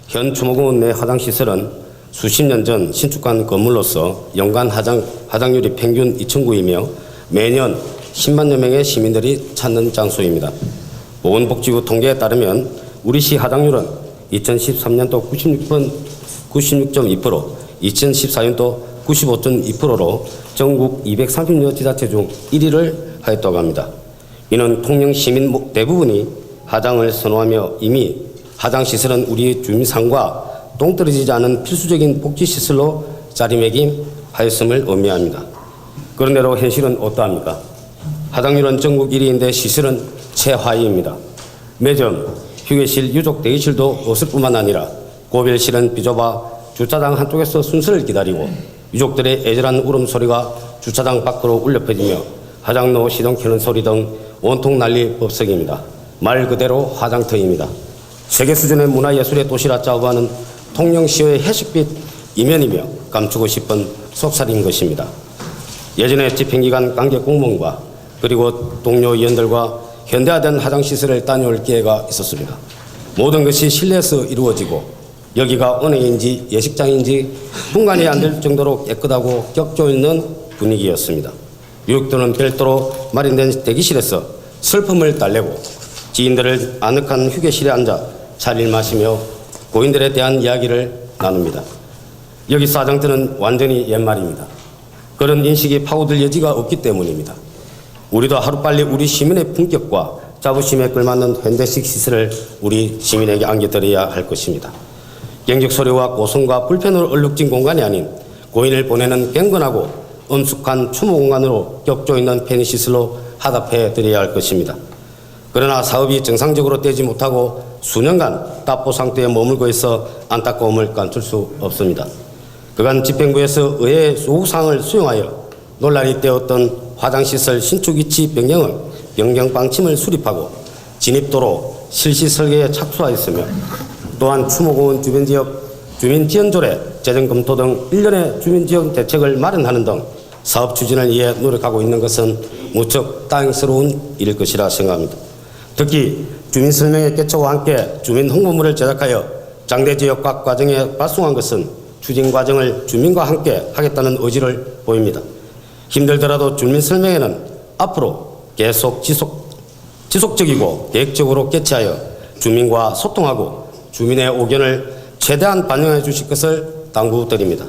현 추모공원 내 화장시설은 수십 년 전 신축한 건물로서 연간 화장률이 평균 2.9이며 매년 10만여 명의 시민들이 찾는 장소입니다. 보건복지부 통계에 따르면 우리 시 화장률은 2013년도 96.2%, 2014년도 95.2%로 전국 230여 지자체 중 1위를 하였다고 합니다. 이는 통영 시민 대부분이 화장을 선호하며 이미 화장시설은 우리 주민 삶과 동떨어지지 않은 필수적인 복지시설로 자리매김하였음을 의미합니다. 그런데도 현실은 어떠합니까? 화장률은 전국 1위인데 시설은 최하위입니다. 매점, 휴게실, 유족 대기실도 없을 뿐만 아니라 고별실은 비좁아 주차장 한쪽에서 순서를 기다리고 유족들의 애절한 울음소리가 주차장 밖으로 울려 퍼지며 화장로 시동 켜는 소리 등 온통 난리법석입니다. 말 그대로 화장터입니다. 세계 수준의 문화예술의 도시라 자부하는 통영시의 회식빛 이면이며 감추고 싶은 속살인 것입니다. 예전에 집행기관 관계 공무원과 그리고 동료 위원들과 현대화된 화장시설을 다녀올 기회가 있었습니다. 모든 것이 실내에서 이루어지고 여기가 은행인지 예식장인지 분간이 안 될 정도로 깨끗하고 격조 있는 분위기였습니다. 유족들은 별도로 마련된 대기실에서 슬픔을 달래고 지인들을 아늑한 휴게실에 앉아 차를 마시며 고인들에 대한 이야기를 나눕니다. 여기 화장터는 완전히 옛말입니다. 그런 인식이 파고들 여지가 없기 때문입니다. 우리도 하루빨리 우리 시민의 품격과 자부심에 걸맞는 현대식 시설을 우리 시민에게 안겨드려야 할 것입니다. 경적 소리와 고성과 불편으로 얼룩진 공간이 아닌 고인을 보내는 경건하고 엄숙한 추모 공간으로 격조 있는 편의시설로 하답해 드려야 할 것입니다. 그러나 사업이 정상적으로 되지 못하고 수년간 답보 상태에 머물고 있어 안타까움을 감출 수 없습니다. 그간 집행부에서 의회의 요구사항을 수용하여 논란이 되었던 화장시설 신축 위치 변경은 변경 방침을 수립하고 진입도로 실시 설계에 착수하였으며 또한 추모공원 주변지역 주민지원조례 재정 검토 등 일련의 주민지원 대책을 마련하는 등 사업 추진을 위해 노력하고 있는 것은 무척 다행스러운 일일 것이라 생각합니다. 특히 주민설명회 개최와 함께 주민 홍보물을 제작하여 장대지역 각 과정에 발송한 것은 추진 과정을 주민과 함께 하겠다는 의지를 보입니다. 힘들더라도 주민설명회는 앞으로 계속 지속적이고 계획적으로 개최하여 주민과 소통하고 주민의 의견을 최대한 반영해 주실 것을 당부드립니다.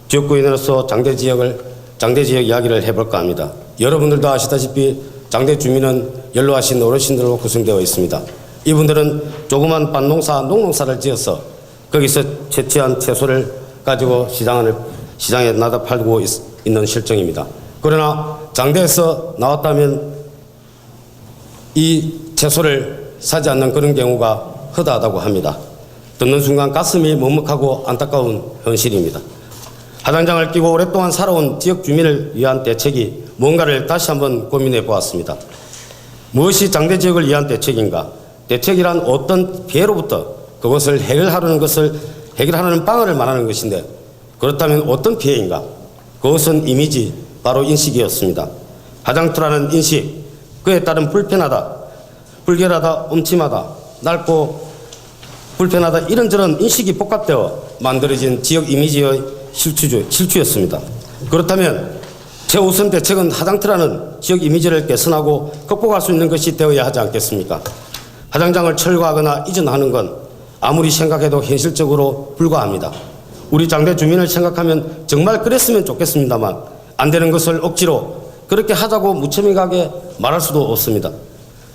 지역구인으로서 장대지역 이야기를 해볼까 합니다. 여러분들도 아시다시피 장대 주민은 연로하신 어르신들로 구성되어 있습니다. 이분들은 조그만 밭농사, 농농사를 지어서 거기서 채취한 채소를 가지고 시장에 나다 팔고 있는 실정입니다. 그러나 장대에서 나왔다면 이 채소를 사지 않는 그런 경우가 허다하다고 합니다. 듣는 순간 가슴이 먹먹하고 안타까운 현실입니다. 화장장을 끼고 오랫동안 살아온 지역 주민을 위한 대책이 뭔가를 다시 한번 고민해 보았습니다. 무엇이 장대 지역을 위한 대책인가? 대책이란 어떤 피해로부터 그것을 해결하는 방안을 말하는 것인데 그렇다면 어떤 피해인가? 그것은 이미지, 바로 인식이었습니다. 화장터라는 인식, 그에 따른 불편하다, 불결하다, 음침하다, 낡고 불편하다 이런저런 인식이 복합되어 만들어진 지역 이미지의 실추였습니다. 그렇다면 최우선 대책은 화장터라는 지역 이미지를 개선하고 극복할 수 있는 것이 되어야 하지 않겠습니까? 화장장을 철거하거나 이전하는 건 아무리 생각해도 현실적으로 불가합니다. 우리 장대 주민을 생각하면 정말 그랬으면 좋겠습니다만 안 되는 것을 억지로 그렇게 하자고 무책임하게 말할 수도 없습니다.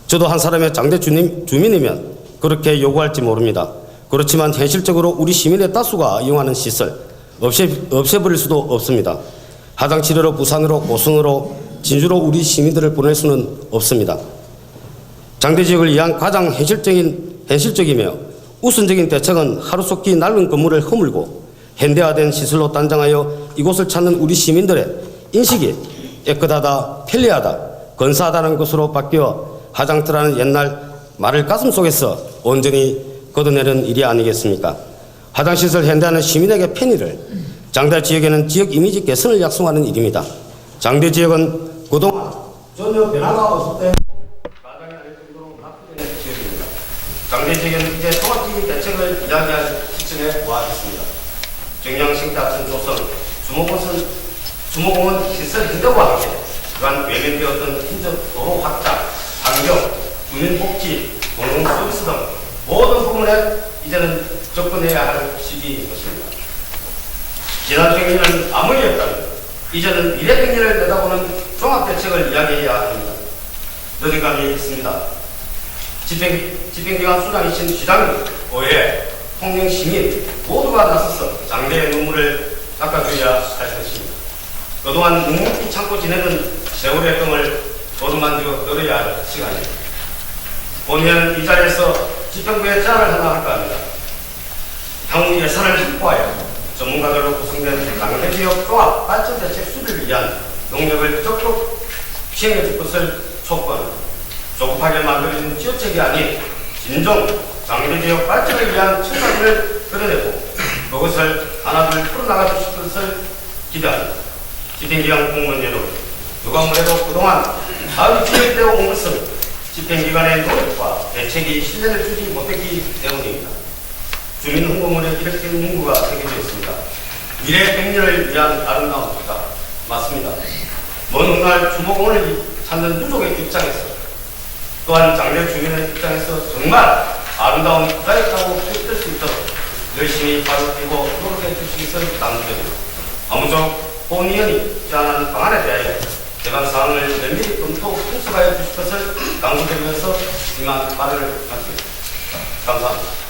저도 한 사람의 장대 주민이면 그렇게 요구할지 모릅니다. 그렇지만 현실적으로 우리 시민의 다수가 이용하는 시설 없애버릴 수도 없습니다. 화장치료로 부산으로 고성으로 진주로 우리 시민들을 보낼 수는 없습니다. 장대지역을 위한 가장 현실적이며 우선적인 대책은 하루속히 낡은 건물을 허물고 현대화된 시설로 단장하여 이곳을 찾는 우리 시민들의 인식이 깨끗하다, 편리하다, 근사하다는 것으로 바뀌어 화장터라는 옛날 말을 가슴속에서 온전히 걷어내는 일이 아니겠습니까? 화장시설 현대화는 시민에게 편의를, 장대 지역에는 지역 이미지 개선을 약속하는 일입니다. 장대 지역은 그동안 전혀 변화가 없을 때 가장이 아닐 정도로 낙후된 지역입니다. 장대지역은 이제 종합적인 대책을 이야기할 시점에 와 있습니다. 정량 생태하천 조성, 주모공원 시설 행정과 함께 그간 외면되었던 인접 도로 확장, 환경, 주민복지, 공공서비스 등 모든 부분에 이제는 접근해야 할 시기인 것입니다. 지난 백년은 아무 일 없다면 이제는 미래 백년을 내다보는 종합대책을 이야기해야 합니다. 늦은 감이 있습니다. 집행기관 수장이신 시장님, 의회, 통영 시민 모두가 나서서 장대의 눈물을 닦아줘야 할 것입니다. 그동안 묵묵히 참고 지내는 세월의 끔을 도둑만져 열어야 할 시간입니다. 본회의는 이 자리에서 집행부에 제안을 하나 할까 합니다. 향후 예산을 확보하여 전문가들로 구성된 장대지역 종합 발전대책 수립을 위한 농력을 적극 시행해 줄 것을 촉구합니다. 조급하게 만들어진 지어책이 아닌 진정 장대지역 발전을 위한 청사진을 그려내고 그것을 하나둘 풀어나가 주실 것을 기대합니다. 집행기관 공무원 여러분, 누가 뭐래도 그동안 사업이 진행되어 온 것은 집행기관의 노력과 대책이 신뢰를 주지 못했기 때문입니다. 주민 홍보물에 이렇게 문구가 새겨져 있습니다. 미래 100년을 위한 아름다운 국가. 맞습니다. 먼 훗날 주모공원을 찾는 유족의 입장에서 또한 장례 주민의 입장에서 정말 아름다운 국가였다고 표현될 수 있도록 열심히 발을 떼고 노력해 주시기 위해서 당부드립니다. 아무쪼록 본의원이 제안한 방안에 대하여 제반 사항을 면밀히 검토 분석하여 주실 것을 강조드리면서 이만 말을 마치겠습니다. 감사합니다.